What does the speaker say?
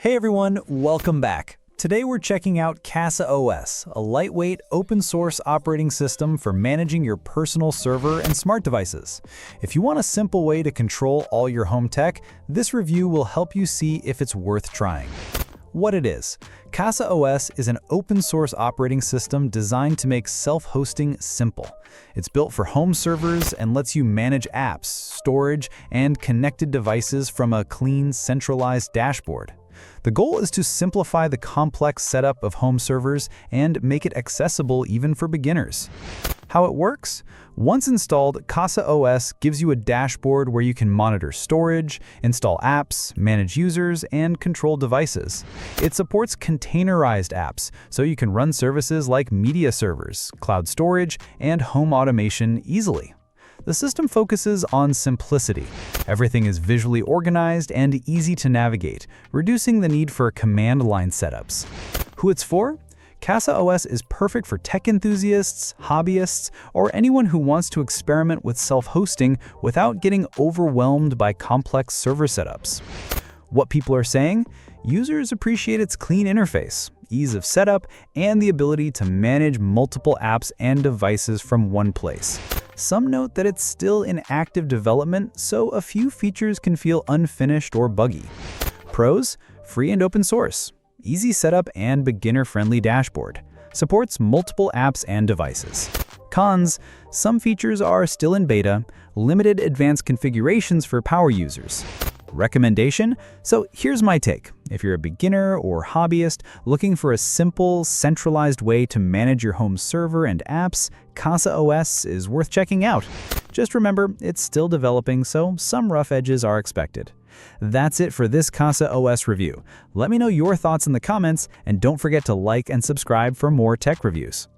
Hey everyone, welcome back. Today we're checking out CasaOS, a lightweight, open-source operating system for managing your personal server and smart devices. If you want a simple way to control all your home tech, this review will help you see if it's worth trying. What it is. CasaOS is an open-source operating system designed to make self-hosting simple. It's built for home servers and lets you manage apps, storage, and connected devices from a clean, centralized dashboard. The goal is to simplify the complex setup of home servers and make it accessible even for beginners. How it works? Once installed, CasaOS gives you a dashboard where you can monitor storage, install apps, manage users, and control devices. It supports containerized apps, so you can run services like media servers, cloud storage, and home automation easily. The system focuses on simplicity. Everything is visually organized and easy to navigate, reducing the need for command line setups. Who it's for? CasaOS is perfect for tech enthusiasts, hobbyists, or anyone who wants to experiment with self-hosting without getting overwhelmed by complex server setups. What people are saying? Users appreciate its clean interface, ease of setup, and the ability to manage multiple apps and devices from one place. Some note that it's still in active development, so a few features can feel unfinished or buggy. Pros: free and open source, easy setup and beginner-friendly dashboard, supports multiple apps and devices. Cons: some features are still in beta, limited advanced configurations for power users. Recommendation? So here's my take. If you're a beginner or hobbyist looking for a simple, centralized way to manage your home server and apps, CasaOS is worth checking out. Just remember, it's still developing, so some rough edges are expected. That's it for this CasaOS review. Let me know your thoughts in the comments, and don't forget to like and subscribe for more tech reviews.